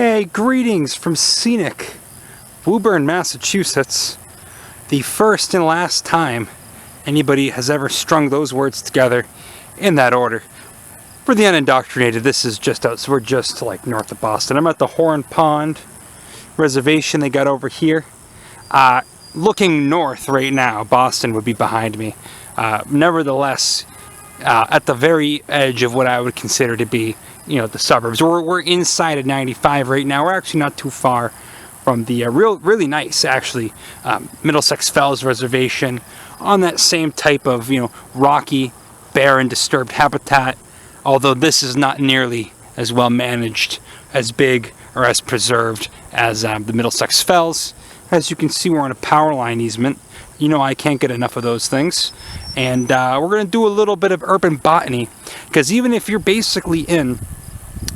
Hey, greetings from scenic Woburn, Massachusetts. The first and last time anybody has ever strung those words together in that order. For the unindoctrinated, this is just out, so we're just like north of Boston. I'm at the Horn Pond reservation they got over here. Looking north right now, Boston would be behind me. Nevertheless, at the very edge of what I would consider to be, the suburbs. We're inside of 95 right now. We're actually not too far from the really nice, actually, Middlesex Fells Reservation on that same type of, rocky, barren, disturbed habitat. Although this is not nearly as well managed, as big, or as preserved as the Middlesex Fells. As you can see, we're on a power line easement. I can't get enough of those things. And we're going to do a little bit of urban botany, because even if you're basically in,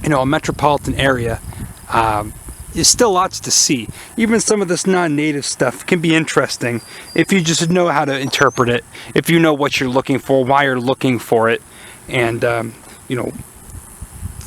a metropolitan area, there's still lots to see. Even some of this non-native stuff can be interesting if you just know how to interpret it, if you know what you're looking for, why you're looking for it, and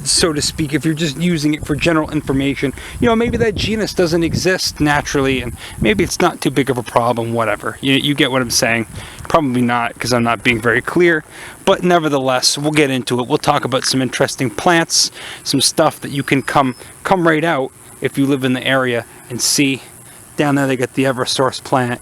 so to speak, if you're just using it for general information, maybe that genus doesn't exist naturally, and maybe it's not too big of a problem, whatever. You get what I'm saying? Probably not, because I'm not being very clear, but nevertheless, we'll get into it. We'll talk about some interesting plants, some stuff that you can come right out if you live in the area and see. Down there they got the Eversource plant.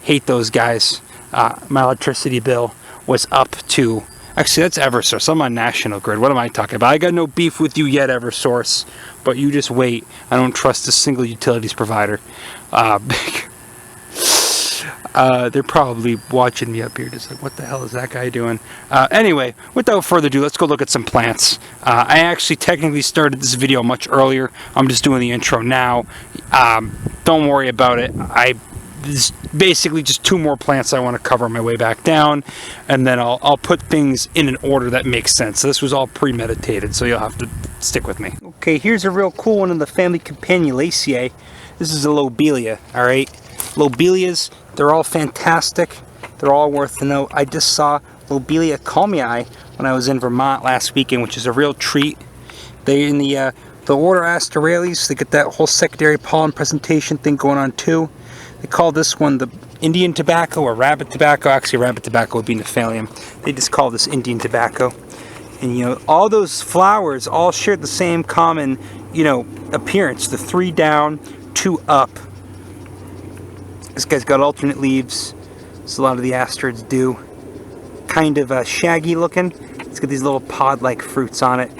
Hate those guys. My electricity bill was up to... Actually, that's Eversource. I'm on National Grid. What am I talking about? I got no beef with you yet, Eversource. But you just wait. I don't trust a single utilities provider. They're probably watching me up here just like, what the hell is that guy doing? Anyway, without further ado, let's go look at some plants. I actually technically started this video much earlier. I'm just doing the intro now. Don't worry about it. There's basically just two more plants I want to cover on my way back down, and then I'll put things in an order that makes sense. So this was all premeditated, so you'll have to stick with me. Okay, here's a real cool one in the family Companiolaceae. This is a Lobelia, alright? Lobelias, they're all fantastic. They're all worth the note. I just saw Lobelia culmii when I was in Vermont last weekend, which is a real treat. They're in the order Asterales. They get that whole secondary pollen presentation thing going on too. They call this one the Indian tobacco or rabbit tobacco. Actually, rabbit tobacco would be Nephalium. They just call this Indian tobacco. And all those flowers all share the same common, appearance. The 3 down, 2 up. This guy's got alternate leaves, as a lot of the asterids do. Kind of shaggy looking. It's got these little pod-like fruits on it.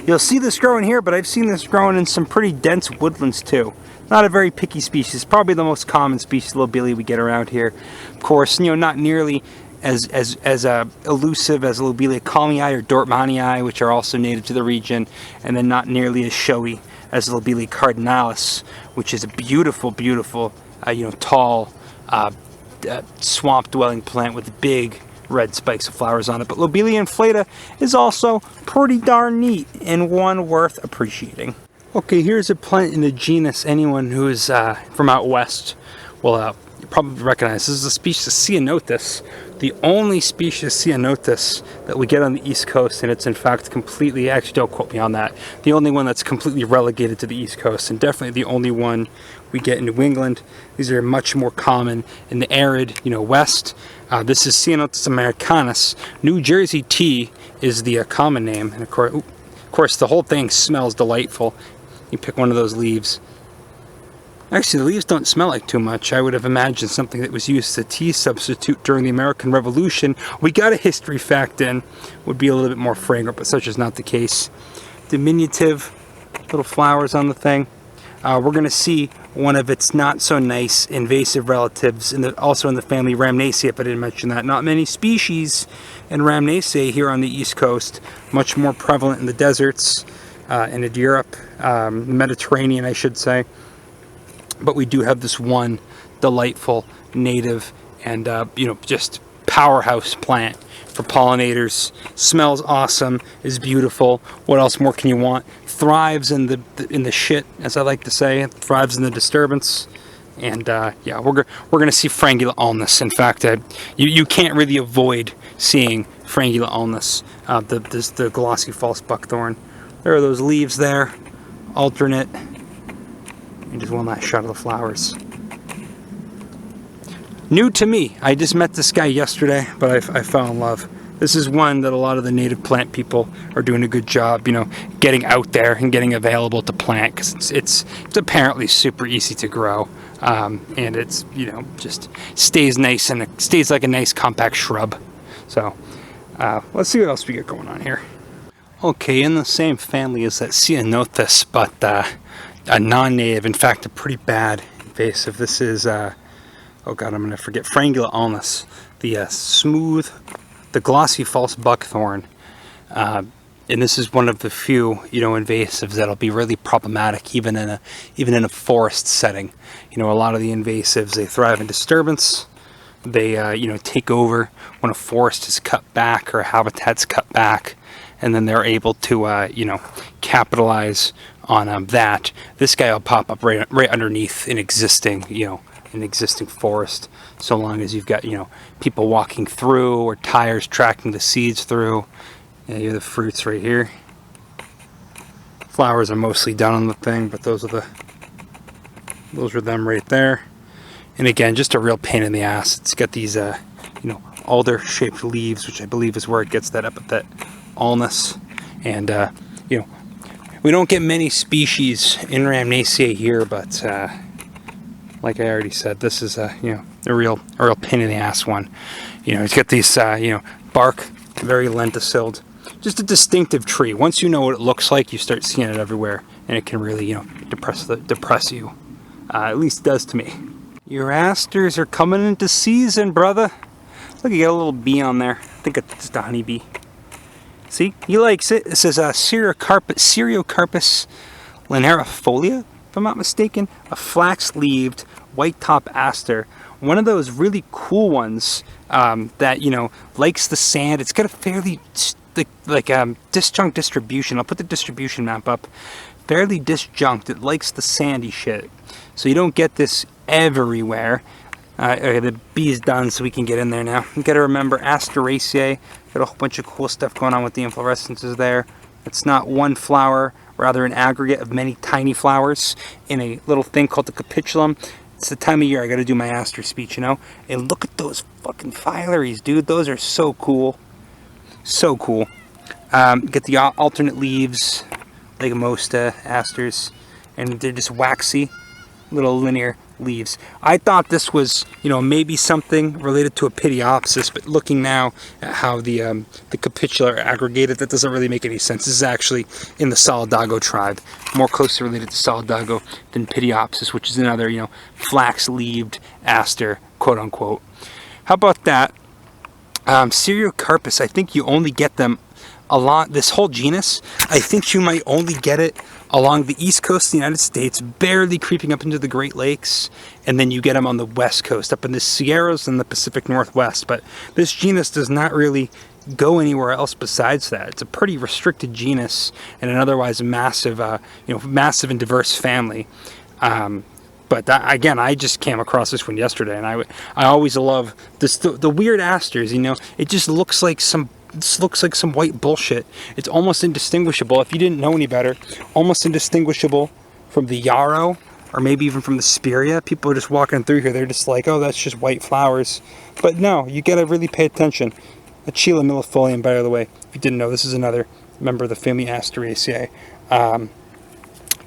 You'll see this growing here, but I've seen this growing in some pretty dense woodlands too. Not a very picky species, probably the most common species of Lobelia we get around here. Of course, not nearly as elusive as Lobelia culmii or dortmanii, which are also native to the region, and then not nearly as showy as Lobelia cardinalis, which is a beautiful, beautiful, tall, swamp-dwelling plant with big red spikes of flowers on it. But Lobelia inflata is also pretty darn neat and one worth appreciating. Okay, here's a plant in the genus anyone who is from out west will probably recognize. This is a species of Ceanothus, the only species of Ceanothus that we get on the East Coast, and it's in fact completely, actually don't quote me on that, the only one that's completely relegated to the East Coast, and definitely the only one we get in New England. These are much more common in the arid, west. This is Ceanothus americanus. New Jersey tea is the common name, and of course the whole thing smells delightful. You pick one of those leaves. Actually, the leaves don't smell like too much. I would have imagined something that was used as a tea substitute during the American Revolution. We got a history fact in. Would be a little bit more fragrant, but such is not the case. Diminutive little flowers on the thing. We're going to see one of its not so nice invasive relatives, also in the family Rhamnaceae, if I didn't mention that. Not many species in Rhamnaceae here on the East Coast. Much more prevalent in the deserts. In Europe, Mediterranean, I should say. But we do have this one delightful native and just powerhouse plant for pollinators. Smells awesome, is beautiful. What else more can you want? Thrives in the shit, as I like to say. It thrives in the disturbance. And yeah, we're gonna see Frangula ulmus. In fact, you can't really avoid seeing Frangula ulmus, the glossy false buckthorn. There are those leaves there, alternate, And just one last shot of the flowers. New to me. I just met this guy yesterday, but I fell in love. This is one that a lot of the native plant people are doing a good job, you know, getting out there and getting available to plant, because it's apparently super easy to grow, and it's, you know, just stays nice, and it stays like a nice compact shrub. So let's see what else we got going on here. Okay, in the same family as that Ceanothus, but a non-native, in fact a pretty bad invasive. This is oh god, I'm gonna forget, Frangula ulmus, the smooth, the glossy false buckthorn, and this is one of the few, you know, invasives that'll be really problematic even in a forest setting. You know, a lot of the invasives, they thrive in disturbance. They you know, take over when a forest is cut back or a habitat's cut back, and then they're able to you know, capitalize on that. This guy will pop up right underneath an existing, you know, an existing forest, so long as you've got, you know, people walking through or tires tracking the seeds through. Yeah, you have the fruits right here. Flowers are mostly done on the thing, but those are them right there. And again, just a real pain in the ass. It's got these you know, alder shaped leaves, which I believe is where it gets that epithet ulmus. And you know, we don't get many species in Rhamnaceae here, but like I already said, this is you know, a real pain in the ass one. You know, it's got these you know, bark, very lenticilled, just a distinctive tree. Once you know what it looks like, you start seeing it everywhere, and it can really, you know, depress you. At least it does to me. Your asters are coming into season, brother. Look, you got a little bee on there. I think it's just a honeybee. See, he likes it. It says Seriocarpus linifolius, if I'm not mistaken, a flax-leaved white-top aster. One of those really cool ones that, you know, likes the sand. It's got a fairly disjunct distribution. I'll put the distribution map up. Fairly disjunct. It likes the sandy shit. So you don't get this everywhere. Okay, the bee is done, so we can get in there now. You gotta remember, Asteraceae, got a whole bunch of cool stuff going on with the inflorescences there. It's not one flower, rather an aggregate of many tiny flowers in a little thing called the capitulum. It's the time of year I gotta do my aster speech, you know? And look at those fucking phylaries, dude. Those are so cool. So cool. Get the alternate leaves, like most asters, and they're just waxy, little linear leaves. I thought this was, you know, maybe something related to a Pityopsis, but looking now at how the capitula are aggregated, that doesn't really make any sense. This is actually in the Solidago tribe, more closely related to Solidago than Pityopsis, which is another, you know, flax-leaved aster, quote unquote. How about that? Seriocarpus, I think you only get them along this whole genus. I think you might only get it along the east coast of the United States, barely creeping up into the Great Lakes, and then you get them on the west coast, up in the Sierras and the Pacific Northwest. But this genus does not really go anywhere else besides that. It's a pretty restricted genus and an otherwise massive, you know, massive and diverse family. But that, again, I just came across this one yesterday, and I always love this, the weird asters. You know, it just looks like some. This looks like some white bullshit. It's almost indistinguishable, if you didn't know any better, almost indistinguishable from the yarrow, or maybe even from the spirea. People are just walking through here, they're just like, oh, that's just white flowers. But no, you gotta really pay attention. Achila millefolium, by the way, if you didn't know, this is another member of the family Asteraceae.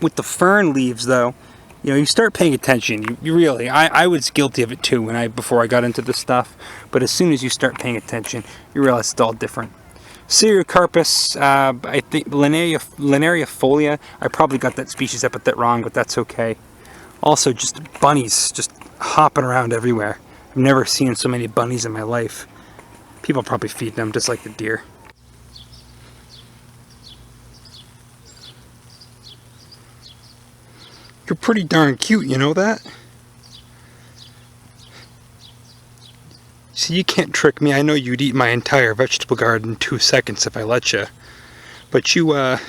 With the fern leaves, though, you know, you start paying attention. You really, I was guilty of it too before I got into this stuff. But as soon as you start paying attention, you realize it's all different. Seriocarpus, I think linifolius. I probably got that species epithet wrong, but that's okay. Also, just bunnies just hopping around everywhere. I've never seen so many bunnies in my life. People probably feed them just like the deer. You're pretty darn cute, you know that? See, you can't trick me. I know you'd eat my entire vegetable garden in 2 seconds if I let you. But you're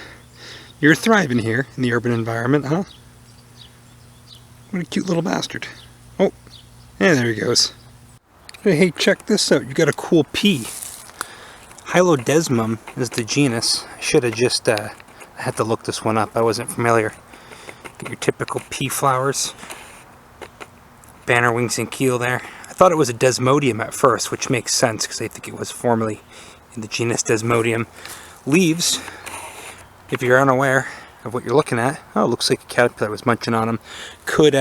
thriving here in the urban environment, huh? What a cute little bastard. Oh, yeah, there he goes. Hey, check this out. You got a cool pea. Hylodesmum is the genus. I should have just I had to look this one up. I wasn't familiar. Get your typical pea flowers. Banner wings and keel there. I thought it was a Desmodium at first, which makes sense because I think it was formerly in the genus Desmodium. Leaves, if you're unaware of what you're looking at, oh, it looks like a caterpillar was munching on them, could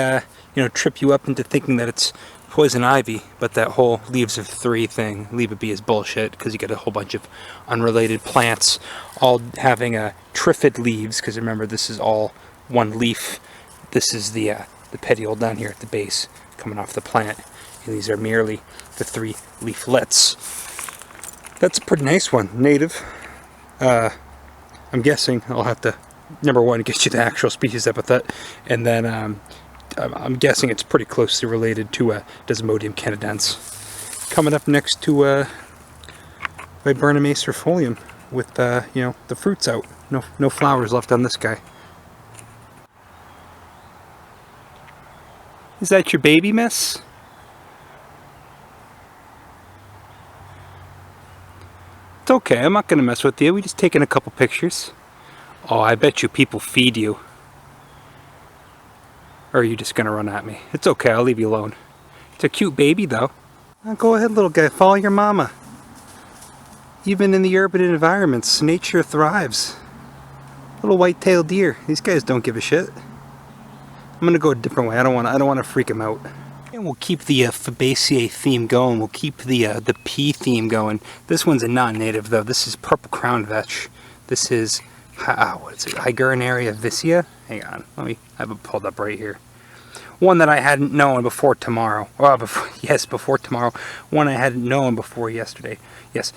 trip you up into thinking that it's poison ivy, but that whole leaves of three thing, leave a bee, is bullshit, because you get a whole bunch of unrelated plants all having triphid leaves, because remember, this is all one leaf. This is the petiole down here at the base coming off the plant, and these are merely the three leaflets. That's a pretty nice one, native. I'm guessing I'll have to, number one, get you the actual species epithet, and then I'm guessing it's pretty closely related to Desmodium canadense. Coming up next to Viburnum acerifolium with the fruits out. No flowers left on this guy. Is that your baby, miss? It's okay, I'm not gonna mess with you. We just taking a couple pictures. Oh, I bet you people feed you. Or are you just gonna run at me? It's okay, I'll leave you alone. It's a cute baby though. Go ahead, little guy, follow your mama. Even in the urban environments, nature thrives. Little white-tailed deer. These guys don't give a shit. I'm gonna go a different way. I don't want to freak them out. And we'll keep the Fabaceae theme going. We'll keep the pea theme going. This one's a non-native though. This is purple crown vetch. This is what is it? Hygurinaria vicia. Hang on, let me have it pulled up right here. One that I hadn't known before tomorrow. Well, before tomorrow. One I hadn't known before yesterday. Yes,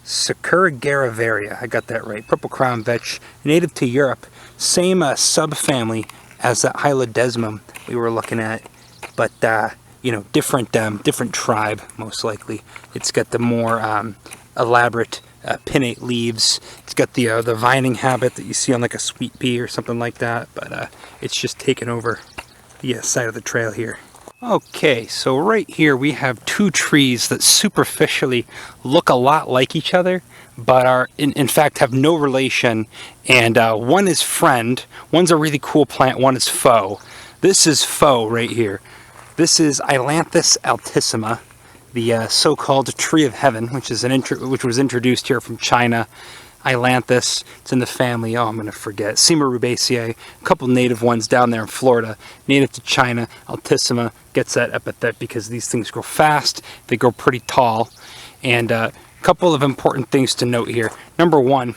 Securigarivaria. I got that right. Purple crown vetch, native to Europe. Same subfamily as that Hylodesmum we were looking at, but different tribe most likely. It's got the more elaborate pinnate leaves. It's got the vining habit that you see on like a sweet pea or something like that, but it's just taken over the side of the trail here. Okay, so right here we have two trees that superficially look a lot like each other, but are in fact have no relation, and one is friend, one's a really cool plant, one is foe. This is foe right here. This is Ailanthus altissima, the so-called tree of heaven, which was introduced here from China. Ailanthus, it's in the family, I'm going to forget, Rubaceae, a couple native ones down there in Florida, native to China. Altissima gets that epithet because these things grow fast, they grow pretty tall, and a couple of important things to note here. Number one,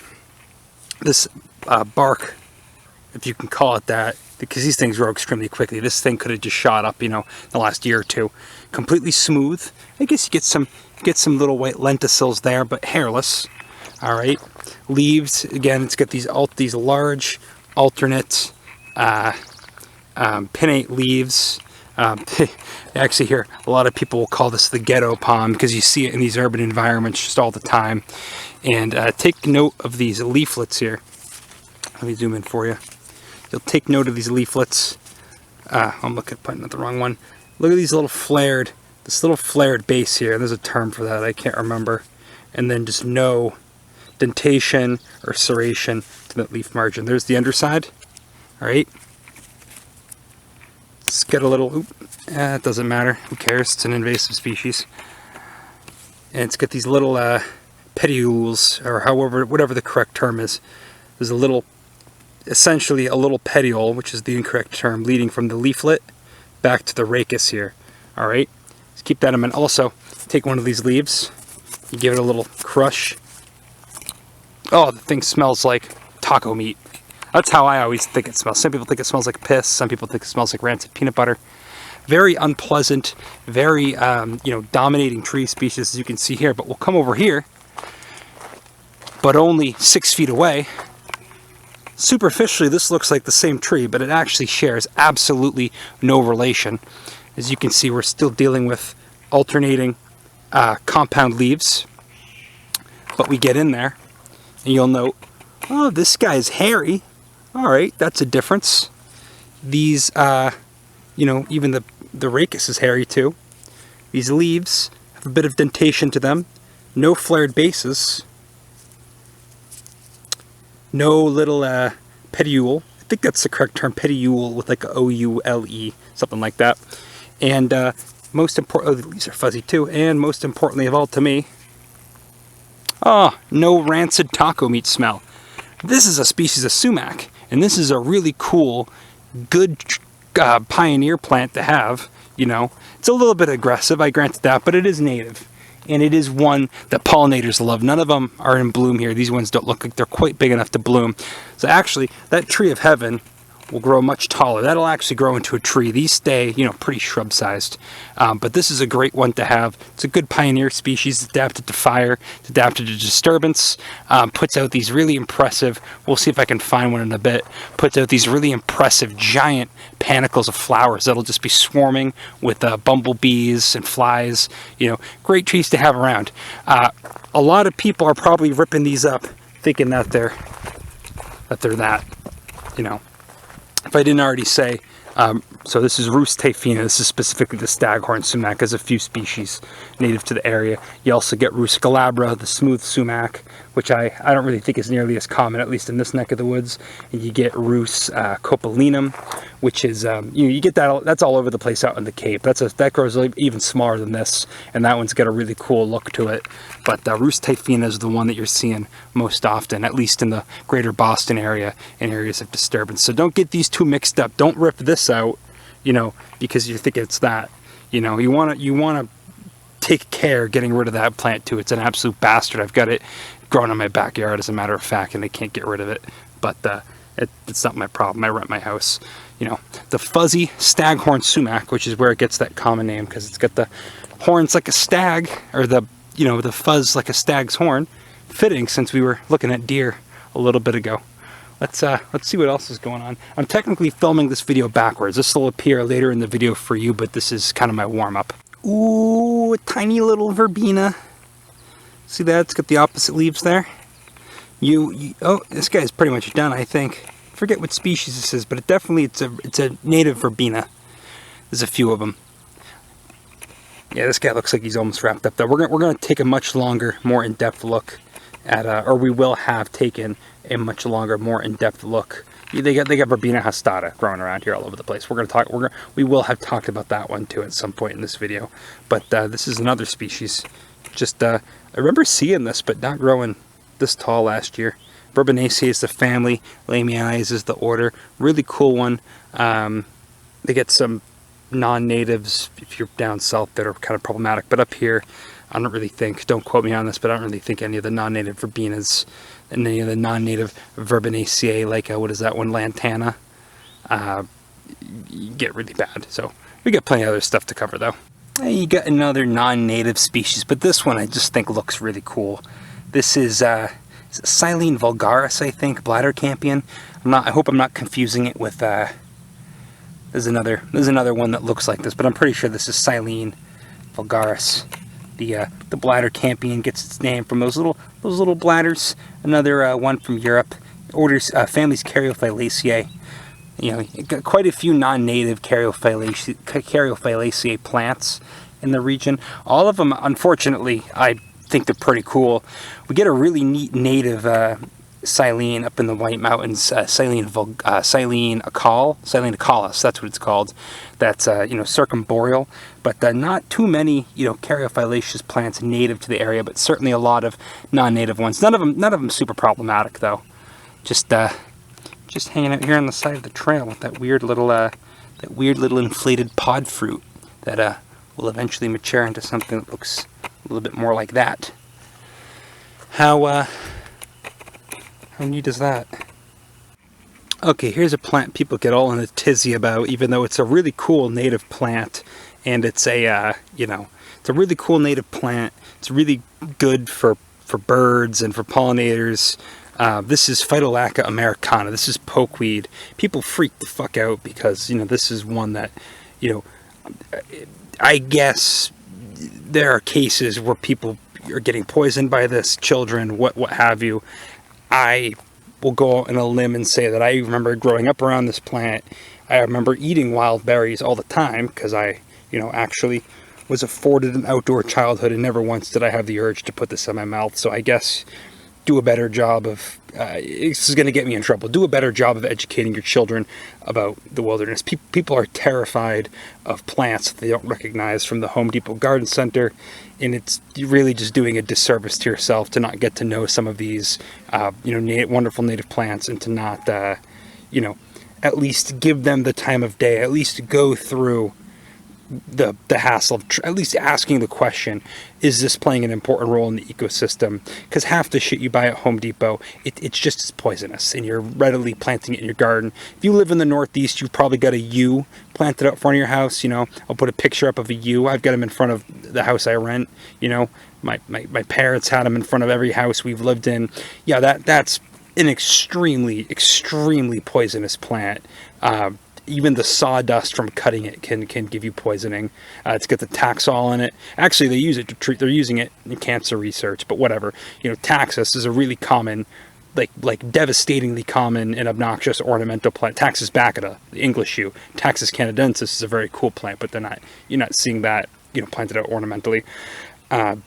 this bark, if you can call it that, because these things grow extremely quickly. This thing could have just shot up, in the last year or two. Completely smooth. I guess you get some little white lenticels there, but hairless. All right. Leaves, again, it's got these large alternate pinnate leaves. Actually, here a lot of people will call this the ghetto palm because you see it in these urban environments just all the time. And take note of these leaflets here. Let me zoom in for you. You'll take note of these leaflets. I'm putting at the wrong one. Look at these this little flared base here. There's a term for that, I can't remember. And then just no dentation or serration to that leaf margin. There's the underside. All right. Let's get a little, it doesn't matter. Who cares? It's an invasive species. And it's got these little petioles, or whatever the correct term is. There's essentially a little petiole, which is the incorrect term, leading from the leaflet back to the rachis here. All right. Let's keep that in mind. Also, take one of these leaves, you give it a little crush. Oh, the thing smells like taco meat. That's how I always think it smells. Some people think it smells like piss. Some people think it smells like rancid peanut butter. Very unpleasant, very dominating tree species, as you can see here. But we'll come over here, but only 6 feet away. Superficially, this looks like the same tree, but it actually shares absolutely no relation. As you can see, we're still dealing with alternating compound leaves, but we get in there, and you'll note, oh, this guy's hairy. All right, that's a difference. These, even the rachis is hairy too. These leaves have a bit of dentation to them. No flared bases. No little petiole think that's the correct term, petiole with like a O-U-L-E, something like that. And most important, oh, these are fuzzy too, and most importantly of all to me, no rancid taco meat smell. This is a species of sumac, and this is a really cool, good pioneer plant to have, you know. It's a little bit aggressive, I granted that, but it is native. And it is one that pollinators love. None of them are in bloom here. These ones don't look like they're quite big enough to bloom. So actually, that tree of heaven will grow much taller. That'll actually grow into a tree. These stay, you know, pretty shrub-sized. But this is a great one to have. It's a good pioneer species. It's adapted to fire. It's adapted to disturbance. Puts out these really impressive, we'll see if I can find one in a bit, puts out these really impressive giant panicles of flowers that'll just be swarming with bumblebees and flies. You know, great trees to have around. A lot of people are probably ripping these up thinking that they're that, you know. If I didn't already say, so this is Rhus typhina. This is specifically the Staghorn Sumac. There's a few species native to the area. You also get Rhus galabra, the smooth sumac, which I don't really think is nearly as common, at least in this neck of the woods. And you get Rhus copalinum, which is, you get that, that's all over the place out in the Cape. That grows even smaller than this, and that one's got a really cool look to it. But Rhus typhina is the one that you're seeing most often, at least in the greater Boston area, in areas of disturbance. So don't get these two mixed up. Don't rip this out, you know, because you think it's that. You know, you want to take care getting rid of that plant too. It's an absolute bastard. I've got it growing in my backyard, as a matter of fact, and I can't get rid of it. But it's not my problem. I rent my house. You know, the fuzzy Staghorn Sumac, which is where it gets that common name, because it's got the horns like a stag, or the fuzz like a stag's horn. Fitting, since we were looking at deer a little bit ago. Let's see what else is going on. I'm technically filming this video backwards. This will appear later in the video for you, but this is kind of my warm-up. Ooh, a tiny little verbena. See that? It's got the opposite leaves there. Oh, this guy's pretty much done, I think. I forget what species this is, but it's a native verbena. There's a few of them. Yeah, this guy looks like he's almost wrapped up though. We're gonna take a much longer, more in-depth look at, or we will have taken a much longer, more in-depth look. They got Verbena hastata growing around here all over the place. We will have talked about that one too at some point in this video. But this is another species. Just I remember seeing this, but not growing this tall last year. Verbena is the family. Lamianis is the order. Really cool one. They get some non-natives if you're down south that are kind of problematic, but up here I don't really think, don't quote me on this, but I don't really think any of the non-native verbenas and any of the non-native Verbenaceae, like what is that one, lantana, get really bad. So we got plenty of other stuff to cover though. You got another non-native species, but this one I just think looks really cool. This is Silene vulgaris, I think, bladder campion. I hope I'm not confusing it with there's another one that looks like this, but I'm pretty sure this is Silene vulgaris. The bladder campion gets its name from those little bladders. Another one from Europe. Orders families Caryophyllaceae. You know, got quite a few non-native Caryophyllaceae plants in the region. All of them, unfortunately, I think they're pretty cool. We get a really neat native Silene up in the White Mountains, Silene acaulis, that's what it's called. That's circumboreal, but not too many caryophyllaceous plants native to the area, but certainly a lot of non-native ones. None of them super problematic though. Just hanging out here on the side of the trail with that weird little inflated pod fruit that will eventually mature into something that looks a little bit more like that. How neat is that? Okay, here's a plant people get all in a tizzy about, even though it's a really cool native plant, and it's a it's a really cool native plant. It's really good for birds and for pollinators. This is Phytolacca americana. This is pokeweed. People freak the fuck out because this is one that I guess there are cases where people are getting poisoned by this, children, what have you. I will go out on a limb and say that I remember growing up around this plant. I remember eating wild berries all the time because I, actually was afforded an outdoor childhood, and never once did I have the urge to put this in my mouth. So I guess do a better job of, this is going to get me in trouble, do a better job of educating your children about the wilderness. People are terrified of plants that they don't recognize from the Home Depot garden center, and it's really just doing a disservice to yourself to not get to know some of these, wonderful native plants, and to not, at least give them the time of day, at least go through the hassle of at least asking the question, is this playing an important role in the ecosystem? Because half the shit you buy at Home Depot, it's just as poisonous, and you're readily planting it in your garden. If you live in the Northeast, you've probably got a yew planted out front of your house. I'll put a picture up of a yew. I've got them in front of the house I rent. My parents had them in front of every house we've lived in. Yeah, that's an extremely, extremely poisonous plant. Even the sawdust from cutting it can give you poisoning. It's got the Taxol in it. Actually, they use it to treat. They're using it in cancer research, but whatever. Taxus is a really common, like devastatingly common and obnoxious ornamental plant. Taxus baccata, the English yew. Taxus canadensis is a very cool plant, but you're not seeing that planted out ornamentally. I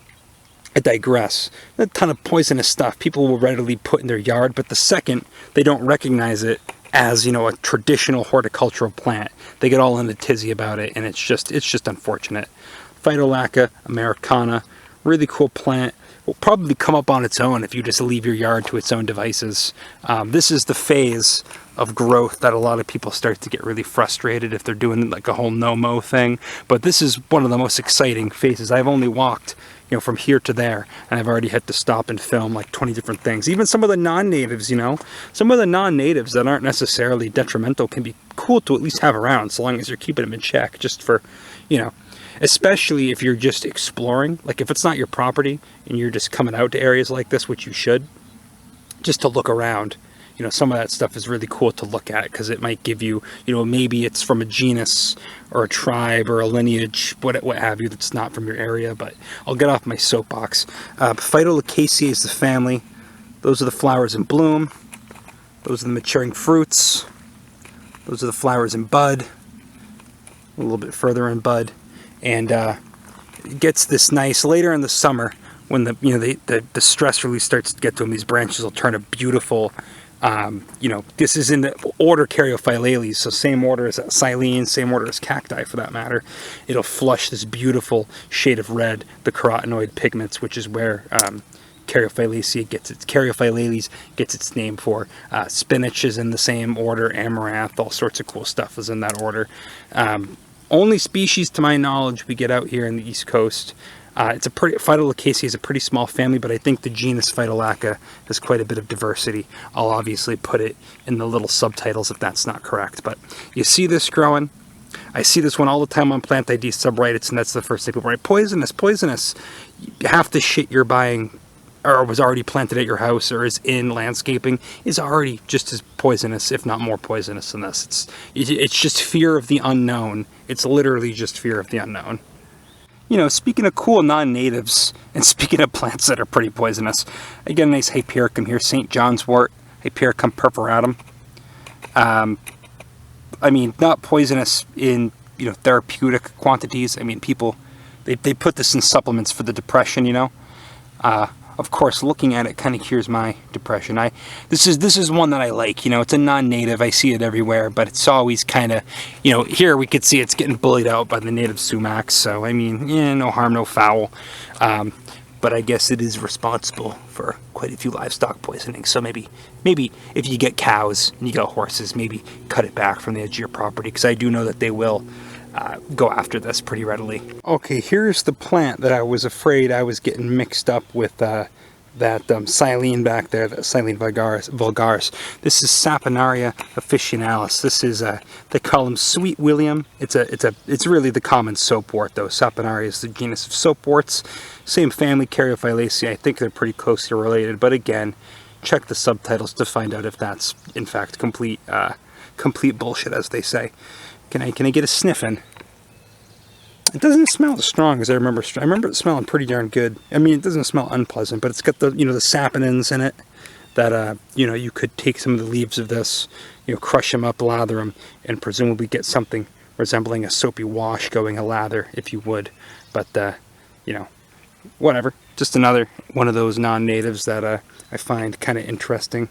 digress. A ton of poisonous stuff people will readily put in their yard, but the second they don't recognize it as a traditional horticultural plant, they get all in a tizzy about it, and it's just unfortunate. Phytolacca, americana, really cool plant. Will probably come up on its own if you just leave your yard to its own devices. This is the phase of growth that a lot of people start to get really frustrated if they're doing like a whole no-mow thing. But this is one of the most exciting phases. I've only walked from here to there, and I've already had to stop and film like 20 different things. Even some of the non-natives, some of the non-natives that aren't necessarily detrimental can be cool to at least have around, so long as you're keeping them in check, just for, especially if you're just exploring. Like if it's not your property and you're just coming out to areas like this, which you should, just to look around. Some of that stuff is really cool to look at, because it might give you, maybe it's from a genus or a tribe or a lineage, what have you, that's not from your area. But I'll get off my soapbox. Phytolacca is the family. Those are the flowers in bloom. Those are the maturing fruits. Those are the flowers in bud. A little bit further in bud. And it gets this nice, later in the summer, when the stress really starts to get to them, these branches will turn a beautiful, this is in the order Caryophyllales, so same order as silene, same order as cacti for that matter. It'll flush this beautiful shade of red, the carotenoid pigments, which is where Caryophyllales gets its name for. Spinach is in the same order, amaranth, all sorts of cool stuff is in that order. Only species, to my knowledge, we get out here in the East Coast. Phytolacca is a pretty small family, but I think the genus Phytolacca has quite a bit of diversity. I'll obviously put it in the little subtitles if that's not correct. But you see this growing. I see this one all the time on Plant ID subreddits, and that's the first thing people write. Poisonous, poisonous. Half the shit you're buying or was already planted at your house or is in landscaping is already just as poisonous, if not more poisonous than this. It's just fear of the unknown. It's literally just fear of the unknown. Speaking of cool non-natives, and speaking of plants that are pretty poisonous, I get a nice Hypericum here, St. John's wort, Hypericum perforatum. Not poisonous in, therapeutic quantities. People, they put this in supplements for the depression, Of course, looking at it kind of cures my depression. This is one that I like. It's a non-native. I see it everywhere, but it's always kind of, here we could see it's getting bullied out by the native sumacs. So no harm, no foul. But I guess it is responsible for quite a few livestock poisoning. So maybe if you get cows and you got horses, maybe cut it back from the edge of your property, because I do know that they will go after this pretty readily. Okay, here's the plant that I was afraid I was getting mixed up with that silene back there, that Silene vulgaris. This is Saponaria officinalis. This is they call him Sweet William. It's really the common soapwort though. Saponaria is the genus of soapworts. Same family, Caryophyllaceae. I think they're pretty closely related, but again, check the subtitles to find out if that's in fact complete bullshit, as they say. Can I get a sniff in? It doesn't smell as strong as I remember. I remember it smelling pretty darn good. It doesn't smell unpleasant, but it's got the the saponins in it that you could take some of the leaves of this, crush them up, lather them, and presumably get something resembling a soapy wash going, a lather, if you would. But whatever. Just another one of those non-natives that I find kind of interesting.